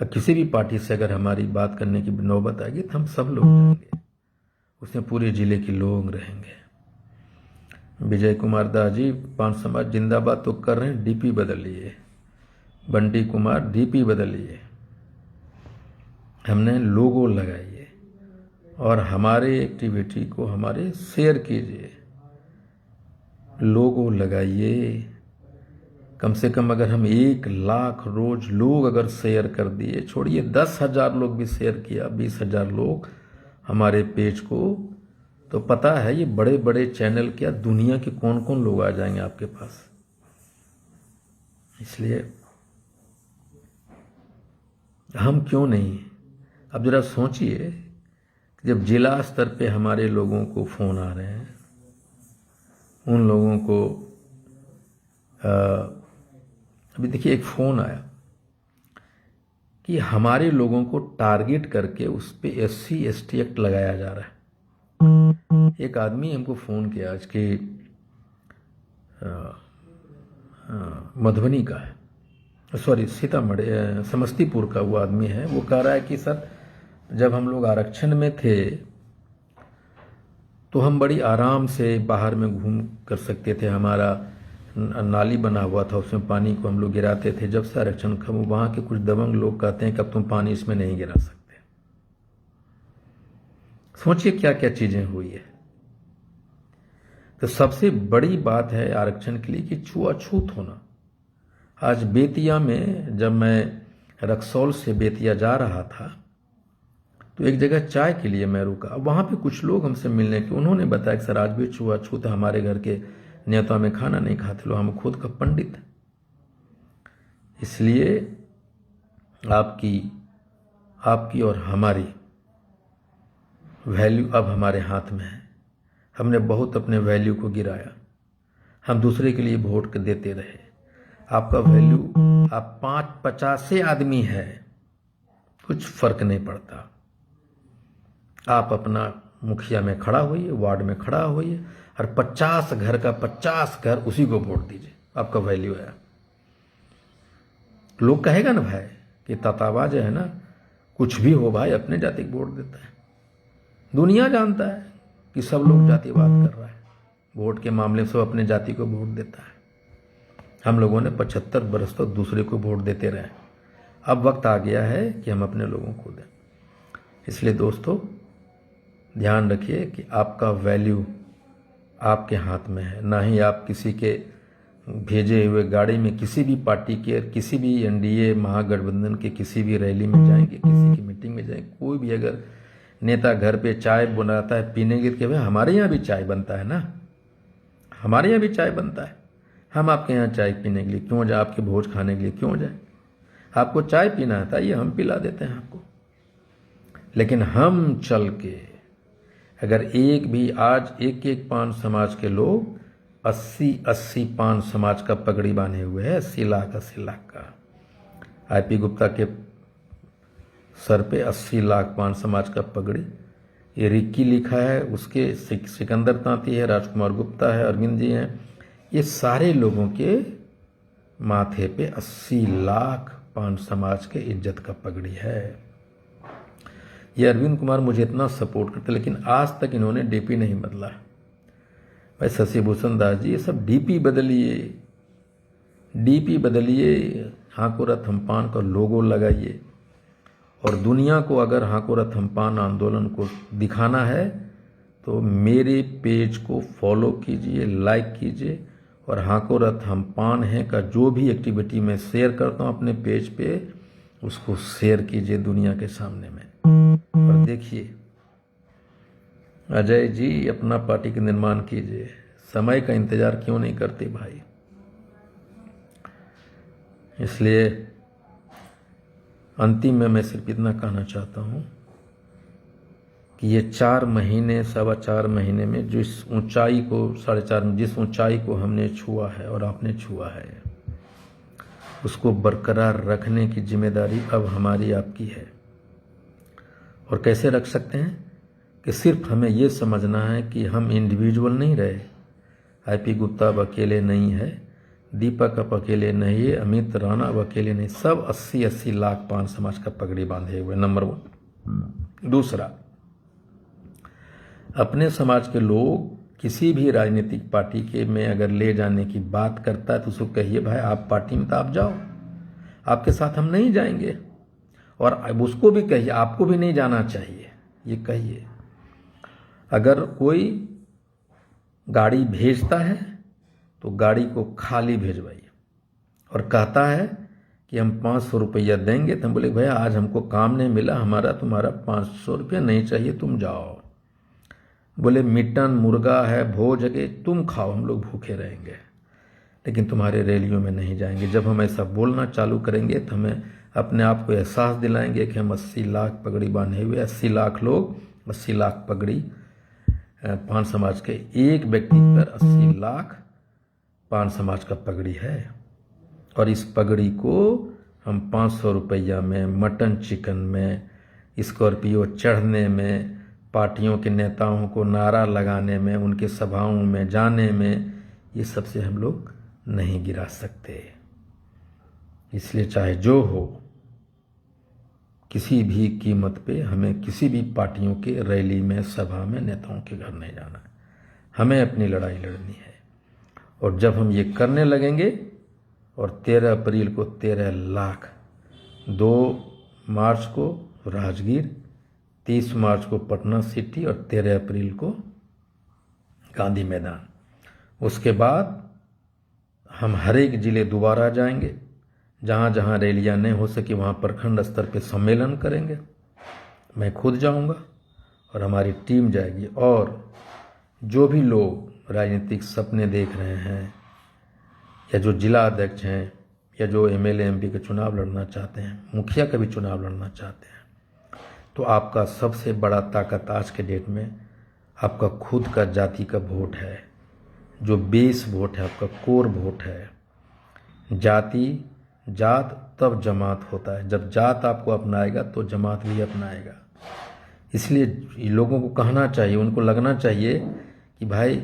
किसी भी पार्टी से अगर हमारी बात करने की नौबत आएगी तो हम सब लोग जाएंगे, उसमें पूरे जिले के लोग रहेंगे। विजय कुमार दास जी, पान समाज जिंदाबाद तो कर रहे हैं, डीपी बदल लिए। बंटी कुमार डीपी बदलिए, हमने लोगो लगाइए और हमारे एक्टिविटी को हमारे शेयर कीजिए। लोगो लगाइए, कम से कम अगर हम 1 लाख रोज लोग अगर शेयर कर दिए, छोड़िए 10,000 लोग भी शेयर किया, 20,000 लोग हमारे पेज को, तो पता है ये बड़े बड़े चैनल क्या दुनिया के कौन कौन लोग आ जाएंगे आपके पास। इसलिए हम क्यों नहीं, अब जरा सोचिए जब जिला स्तर पे हमारे लोगों को फोन आ रहे हैं, उन लोगों को अभी देखिए एक फोन आया कि हमारे लोगों को टारगेट करके उस पे SC ST एक्ट लगाया जा रहा है। एक आदमी हमको फोन किया आज के मधुबनी का है, सॉरी सीतामढ़ी समस्तीपुर का वो आदमी है। वो कह रहा है कि सर जब हम लोग आरक्षण में थे तो हम बड़ी आराम से बाहर में घूम कर सकते थे, हमारा नाली बना हुआ था उसमें पानी को हम लोग गिराते थे। जब से आरक्षण खत्म, वहां के कुछ दबंग लोग कहते हैं कि अब तुम पानी इसमें नहीं गिरा सकते। सोचिए क्या क्या चीजें हुई है। तो सबसे बड़ी बात है आरक्षण के लिए कि छुआछूत होना। आज बेतिया में जब मैं रक्सौल से बेतिया जा रहा था तो एक जगह चाय के लिए मैं रुका, वहां पे कुछ लोग हमसे मिलने के, उन्होंने बताया कि सर आज भी छुआछूत है, हमारे घर के न्योता में खाना नहीं खाते लोग, हम खुद का पंडित है। इसलिए आपकी और हमारी वैल्यू अब हमारे हाथ में है। हमने बहुत अपने वैल्यू को गिराया, हम दूसरे के लिए वोट देते रहे। आपका वैल्यू, आप 50 आदमी है, कुछ फर्क नहीं पड़ता। आप अपना मुखिया में खड़ा होइए, वार्ड में खड़ा होइए और 50 घर का 50 घर उसी को वोट दीजिए, आपका वैल्यू है। लोग कहेगा ना भाई कि ताताबाज है ना, कुछ भी हो भाई अपने जाति को वोट देता है। दुनिया जानता है कि सब लोग जातिवाद कर रहा है, वोट के मामले में सब अपने जाति को वोट देता है। हम लोगों ने 75 वर्ष तक दूसरे को वोट देते रहे, अब वक्त आ गया है कि हम अपने लोगों को दें। इसलिए दोस्तों ध्यान रखिए कि आपका वैल्यू आपके हाथ में है, ना ही आप किसी के भेजे हुए गाड़ी में किसी भी पार्टी के, किसी भी NDA महागठबंधन के किसी भी रैली में जाएंगे, किसी की मीटिंग में जाएंगे। कोई भी अगर नेता घर पे चाय बनाता है पीने के, भाई हमारे यहाँ भी चाय बनता है ना, हमारे यहाँ भी चाय बनता है, हम आपके यहाँ चाय पीने के लिए क्यों जाए, आपके भोज खाने के लिए क्यों जाए। आपको चाय पीना है ये हम पिला देते हैं आपको। लेकिन हम चल के अगर एक भी आज एक पान समाज के लोग 80 पान समाज का पगड़ी बांधे हुए हैं, 80 लाख का। IP गुप्ता के सर पे 80 लाख पान समाज का पगड़ी, ये रिक्की लिखा है, उसके सिकंदर तांती है, राजकुमार गुप्ता है, अरविंद जी हैं, ये सारे लोगों के माथे पे 80 लाख पान समाज के इज्जत का पगड़ी है। ये अरविंद कुमार मुझे इतना सपोर्ट करते, लेकिन आज तक इन्होंने DP नहीं बदला। भाई शशि भूषण दास जी, ये सब DP बदलिए, हाकोरथ हमपान का लोगो लगाइए और दुनिया को अगर हाकोरथ हमपान आंदोलन को दिखाना है तो मेरे पेज को फॉलो कीजिए, लाइक कीजिए और हाकोरथ हमपान है का जो भी एक्टिविटी मैं शेयर करता हूँ अपने पेज पे, उसको शेयर कीजिए दुनिया के सामने में। और देखिए अजय जी अपना पार्टी का निर्माण कीजिए, समय का इंतजार क्यों नहीं करते भाई। इसलिए अंतिम में मैं सिर्फ इतना कहना चाहता हूं कि ये 4 महीने 4.25 महीने में जिस ऊंचाई को 4.5 जिस ऊंचाई को हमने छुआ है और आपने छुआ है, उसको बरकरार रखने की जिम्मेदारी अब हमारी आपकी है। और कैसे रख सकते हैं कि सिर्फ हमें ये समझना है कि हम इंडिविजुअल नहीं रहे, IP गुप्ता अब अकेले नहीं है, दीपक अब अकेले नहीं है, अमित राणा अब अकेले नहीं, सब 80 लाख पान समाज का पगड़ी बांधे हुए, नंबर 1। दूसरा, अपने समाज के लोग किसी भी राजनीतिक पार्टी के में अगर ले जाने की बात करता है तो उसको कहिए भाई आप पार्टी में तो आप जाओ, आपके साथ हम नहीं जाएंगे। और अब उसको भी कहिए आपको भी नहीं जाना चाहिए, ये कहिए। अगर कोई गाड़ी भेजता है तो गाड़ी को खाली भेजवाइए। और कहता है कि हम 500 रुपया देंगे, तो हम बोले भैया आज हमको काम नहीं मिला, हमारा तुम्हारा 500 रुपया नहीं चाहिए, तुम जाओ। बोले मिटन मुर्गा है, भोज है, तुम खाओ, हम लोग भूखे रहेंगे, लेकिन तुम्हारे रैलियों में नहीं जाएंगे। जब हम ऐसा बोलना चालू करेंगे तो हमें अपने आप को एहसास दिलाएंगे कि हम 80 लाख पगड़ी बांधे हुए, 80 लाख लोग, 80 लाख पगड़ी पान समाज के एक व्यक्ति पर 80 लाख पान समाज का पगड़ी है। और इस पगड़ी को हम 500 रुपया में, मटन चिकन में, स्कॉर्पियो चढ़ने में, पार्टियों के नेताओं को नारा लगाने में, उनके सभाओं में जाने में, ये सबसे हम लोग नहीं गिरा सकते। इसलिए चाहे जो हो, किसी भी कीमत पे हमें किसी भी पार्टियों के रैली में, सभा में, नेताओं के घर नहीं जाना है। हमें अपनी लड़ाई लड़नी है। और जब हम ये करने लगेंगे, और 13 अप्रैल को 13 लाख, 2 मार्च को राजगीर, 30 मार्च को पटना सिटी और 13 अप्रैल को गांधी मैदान। उसके बाद हम हर एक जिले दोबारा जाएंगे, जहाँ जहाँ रैलियाँ नहीं हो सकी वहाँ प्रखंड स्तर पे सम्मेलन करेंगे। मैं खुद जाऊँगा और हमारी टीम जाएगी। और जो भी लोग राजनीतिक सपने देख रहे हैं, या जो जिला अध्यक्ष हैं, या जो एमएलए एमपी के चुनाव लड़ना चाहते हैं, मुखिया का भी चुनाव लड़ना चाहते हैं, तो आपका सबसे बड़ा ताकत आज के डेट में आपका खुद का जाति का वोट है, जो बेस वोट है, आपका कोर वोट है। जात तब जमात होता है, जब जात आपको अपनाएगा तो जमात भी अपनाएगा। इसलिए लोगों को कहना चाहिए, उनको लगना चाहिए कि भाई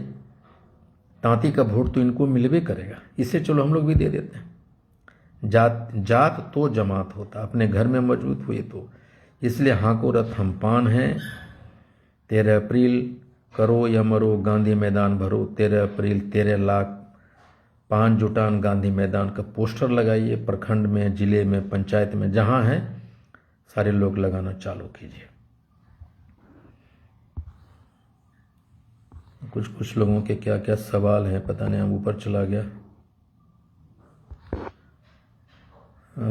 तांती का वोट तो इनको मिलवे करेगा, इससे चलो हम लोग भी दे देते हैं। जात तो जमात होता, अपने घर में मौजूद हुए तो। इसलिए हाँको रथ हम पान हैं। 13 अप्रैल करो या मरो, गांधी मैदान भरो। 13 अप्रैल 13 लाख पान जुटान गांधी मैदान का पोस्टर लगाइए। प्रखंड में, जिले में, पंचायत में, जहाँ हैं सारे लोग लगाना चालू कीजिए। कुछ लोगों के क्या क्या सवाल हैं पता नहीं, हम ऊपर चला गया।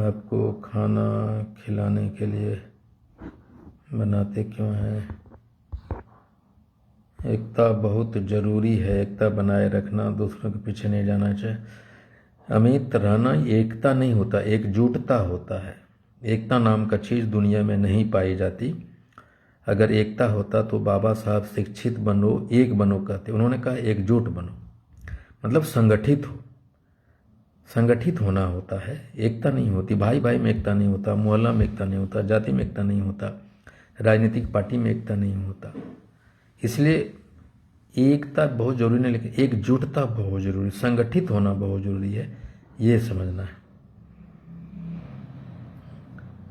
आपको खाना खिलाने के लिए बनाते क्यों हैं? एकता बहुत ज़रूरी है, एकता बनाए रखना, दूसरों के पीछे नहीं जाना चाहिए। अमित रहना एकता नहीं होता, एकजुटता होता है। एकता नाम का चीज़ दुनिया में नहीं पाई जाती। अगर एकता होता तो बाबा साहब शिक्षित बनो, एक बनो कहते। उन्होंने कहा एकजुट बनो, मतलब संगठित हो। संगठित होना होता है, एकता नहीं होती। भाई भाई में एकता नहीं होता, मोहल्ला में एकता नहीं होता, जाति में एकता नहीं होता, राजनीतिक पार्टी में एकता नहीं होता। इसलिए एकता बहुत जरूरी नहीं, लेकिन एकजुटता बहुत जरूरी, संगठित होना बहुत जरूरी है, ये समझना है।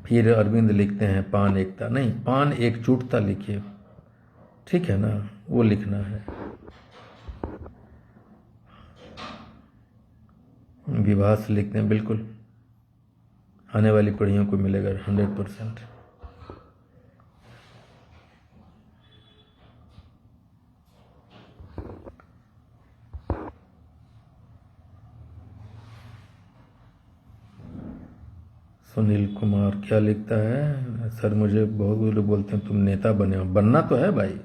फिर अरविंद लिखते हैं पान एकता नहीं, पान एकजुटता लिखिए, ठीक है ना, वो लिखना है। विभास लिखते हैं, बिल्कुल आने वाली पीढ़ियों को मिलेगा 100%। सुनील कुमार क्या लिखता है? सर मुझे बहुत लोग बोलते हैं तुम नेता बने हो। बनना तो है भाई,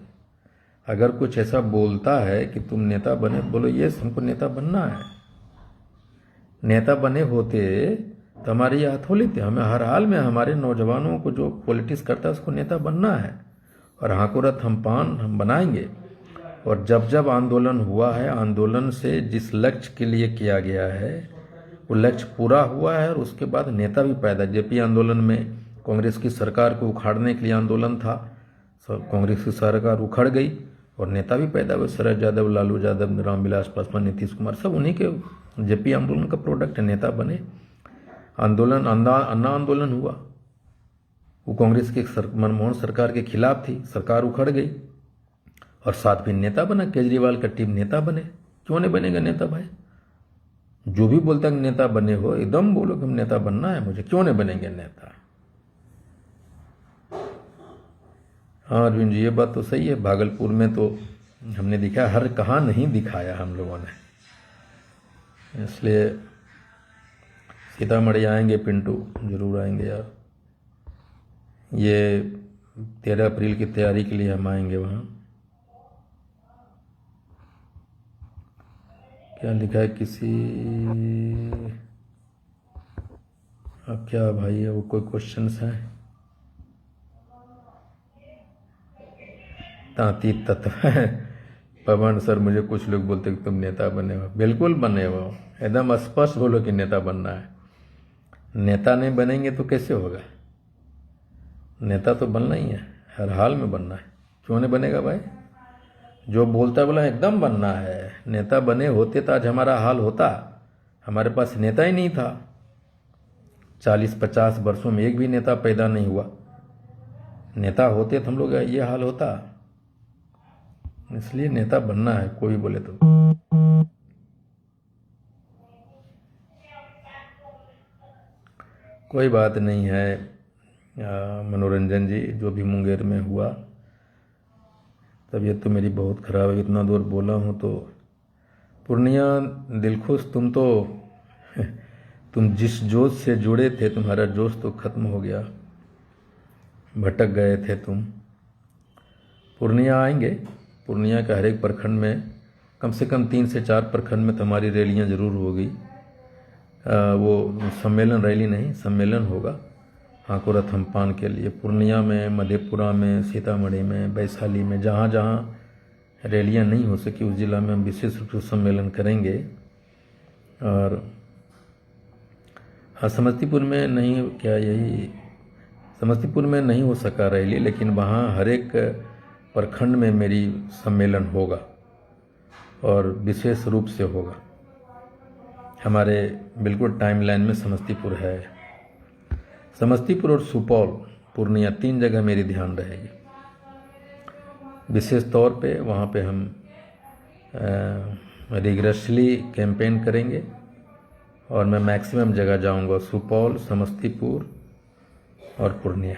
अगर कुछ ऐसा बोलता है कि तुम नेता बने, बोलो ये हमको नेता बनना है। नेता बने होते तो हमारी हथौली थे। हमें हर हाल में हमारे नौजवानों को जो पॉलिटिक्स करता है उसको नेता बनना है। और हाँकोरथ हम पान हम बनाएंगे। और जब जब आंदोलन हुआ है, आंदोलन से जिस लक्ष्य के लिए किया गया है वो लक्ष्य पूरा हुआ है। और उसके बाद नेता भी पैदा। जेपी आंदोलन में कांग्रेस की सरकार को उखाड़ने के लिए आंदोलन था, कांग्रेस की सरकार उखड़ गई और नेता भी पैदा हुए। शरद यादव, लालू यादव, रामविलास पासवान, नीतीश कुमार, सब उन्हीं के जेपी आंदोलन का प्रोडक्ट है, नेता बने। आंदोलन अन्ना आंदोलन हुआ, वो कांग्रेस की मनमोहन सरकार के खिलाफ थी, सरकार उखड़ गई और साथ भी नेता बना। केजरीवाल का टीम नेता बने। क्यों नहीं बनेगा नेता भाई? जो भी बोलता है कि नेता बने हो, एकदम बोलो कि हम नेता बनना है मुझे, क्यों नहीं बनेंगे नेता। हाँ अरविंद जी, ये बात तो सही है। भागलपुर में तो हमने दिखा, हर कहाँ नहीं दिखाया हम लोगों ने, इसलिए सीतामढ़ी आएंगे पिंटू, जरूर आएंगे यार। ये 13 अप्रैल की तैयारी के लिए हम आएंगे वहाँ। क्या लिखा है किसी, अब क्या भाई है वो, कोई क्वेश्चंस हैं? तांती तत्व पवन सर, मुझे कुछ लोग बोलते कि तुम नेता बने हो। बिल्कुल बने हो, एकदम स्पष्ट बोलो कि नेता बनना है। नेता नहीं बनेंगे तो कैसे होगा? नेता तो बनना ही है, हर हाल में बनना है। क्यों नहीं बनेगा भाई? जो बोलता बोला एकदम बनना है। नेता बने होते तो आज हमारा हाल होता। हमारे पास नेता ही नहीं था। 40-50 वर्षों में एक भी नेता पैदा नहीं हुआ। नेता होते तो हम लोग ये हाल होता। इसलिए नेता बनना है, कोई बोले तो। कोई बात नहीं है मनोरंजन जी, जो भी मुंगेर में हुआ। तबीयत तो मेरी बहुत ख़राब है, इतना दूर बोला हूँ तो। पूर्णिया दिलखुश, तुम तो तुम जिस जोश से जुड़े थे, तुम्हारा जोश तो ख़त्म हो गया, भटक गए थे तुम। पूर्णिया आएंगे। पूर्णिया का हर एक प्रखंड में कम से कम 3 से 4 प्रखंड में तुम्हारी रैलियाँ ज़रूर होगी। वो सम्मेलन, रैली नहीं, सम्मेलन होगा हाकोरथ हमपान के लिए। पूर्णिया में, मधेपुरा में, सीतामढ़ी में, वैशाली में, जहाँ जहाँ रैलियाँ नहीं हो सकी उस जिला में हम विशेष रूप से सम्मेलन करेंगे। और हाँ, समस्तीपुर में नहीं, क्या यही समस्तीपुर में नहीं हो सका रैली, लेकिन वहाँ हर एक प्रखंड में मेरी सम्मेलन होगा और विशेष रूप से होगा। हमारे बिल्कुल टाइमलाइन में समस्तीपुर है। समस्तीपुर और सुपौल, पूर्णिया, 3 जगह मेरी ध्यान रहेगी। विशेष तौर पे वहाँ पे हम रिग्रेसली कैंपेन करेंगे और मैं मैक्सिमम जगह जाऊँगा, सुपौल, समस्तीपुर और Purnia.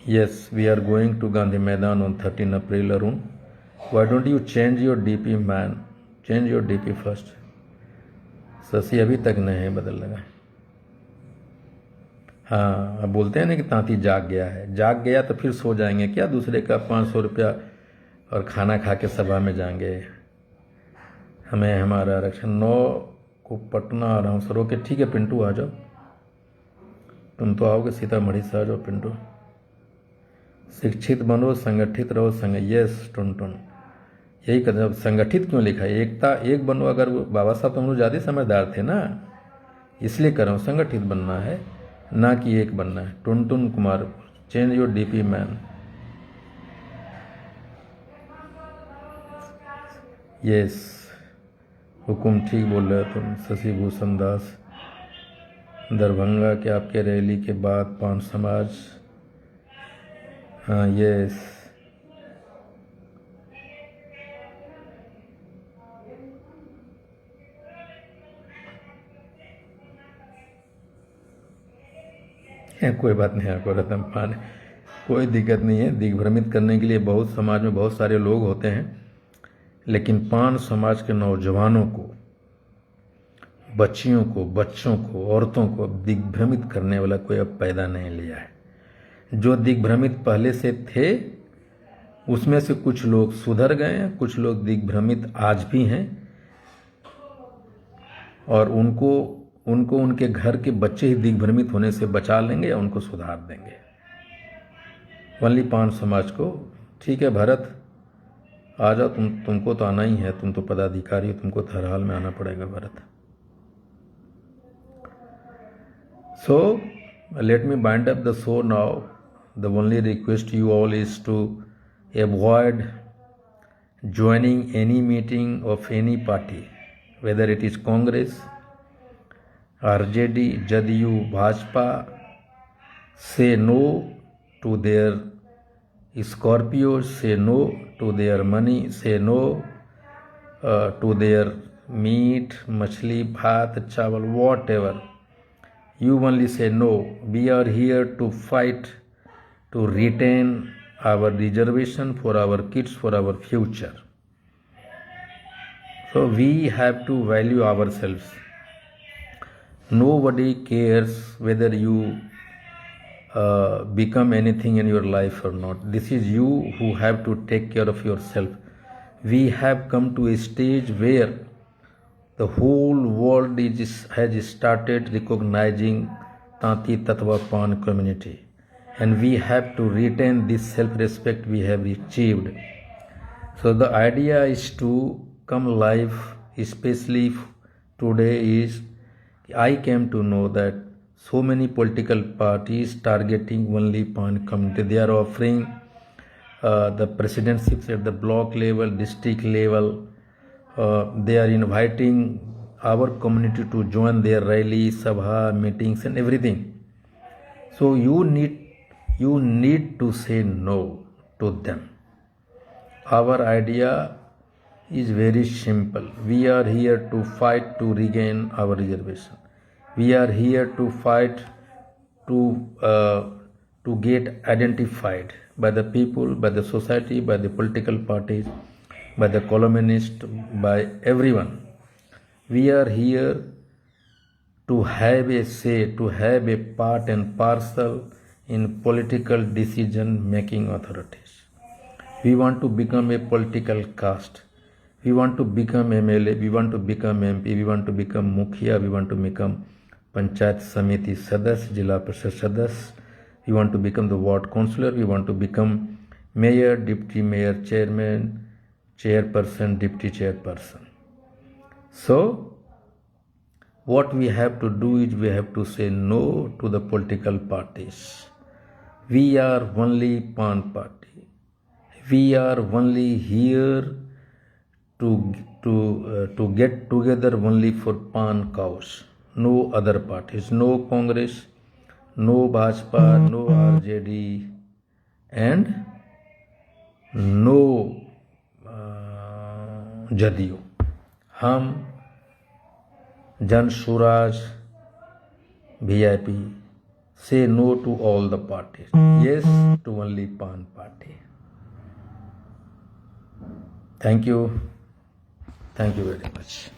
Yes, we are going to Gandhi Maidan on 13 April, Arun. Why don't you change your DP, man? Change your DP first. Shashi अभी तक नहीं बदल लगा। हाँ, अब बोलते हैं ना कि तांती जाग गया है। जाग गया तो फिर सो जाएंगे क्या? दूसरे का 500 रुपया और खाना खा के सभा में जाएंगे। हमें हमारा आरक्षण 9 को पटना आ रहा हूँ सर। ओके ठीक है पिंटू, आ जाओ। तुम तो आओगे सीतामढ़ी से, आ जाओ पिंटू। शिक्षित बनो, संगठित रहो, यस टुन, यही कदम। संगठित क्यों लिखा है? एकता, एक बनो। अगर बाबा साहब तो हम लोग ज़्यादा समझदार थे ना, इसलिए कर रहा हूँ। संगठित बनना है, ना कि एक बनना है। Tun Kumar, change your DP man. Yes, हुकुम ठीक बोल रहे हो तुम। शशि भूषण दास, दरभंगा के आपके रैली के बाद पान समाज। हाँ यस, कोई बात नहीं आपको रतन पान, कोई दिक्कत नहीं है। दिग्भ्रमित करने के लिए बहुत समाज में बहुत सारे लोग होते हैं, लेकिन पान समाज के नौजवानों को, बच्चियों को, बच्चों को, औरतों को दिग्भ्रमित करने वाला कोई अब पैदा नहीं लिया है। जो दिग्भ्रमित पहले से थे उसमें से कुछ लोग सुधर गए हैं, कुछ लोग दिग्भ्रमित आज भी हैं, और उनको उनके घर के बच्चे ही दिग्भ्रमित होने से बचा लेंगे या उनको सुधार देंगे। वनली पान समाज को। ठीक है भरत, आ जाओ। तुमको तो आना ही है, तुम तो पदाधिकारी हो, तुमको तो हर हाल में आना पड़ेगा Bharat. So let me bind up the show now. The only request to you all is to avoid joining any meeting of any party, whether it is Congress, RJD, JDU, Bhajpa. Say no to their Scorpios, say no to their money, say no to their meat, machli, bhat, chawal, whatever. You only say no. We are here to fight to retain our reservation for our kids, for our future. So we have to value ourselves. Nobody cares whether you become anything in your life or not. This is you who have to take care of yourself. We have come to a stage where the whole world has started recognizing Tanti Tatva Pan community, and we have to retain this self-respect we have achieved. So the idea is to come live, especially today is I came to know that so many political parties targeting only Pan community. They are offering the presidentships at the block level, district level. They are inviting our community to join their rallies, sabha, meetings and everything. So you need to say no to them. Our idea is very simple. We are here to fight to regain our reservation. We are here to fight to get identified by the people, by the society, by the political parties, by the columnists, by everyone. We are here to have a say, to have a part and parcel in political decision making authorities. We want to become a political caste. We want to become MLA, we want to become MP, we want to become Mukhia, we want to become Panchayat Samiti Sadas, Jila Parishad Sadas, we want to become the ward councillor, we want to become mayor, deputy mayor, chairman, chairperson, deputy chairperson. So, what we have to do is we have to say no to the political parties. We are only Pan party. We are only here to get together only for Pan cause. No other parties, no Congress, no Bhajpa, no RJD, and no Jadiyu. हम Jan Suraj, VIP, say no to all the parties. Yes to only Pan party. Thank you. Thank you very much.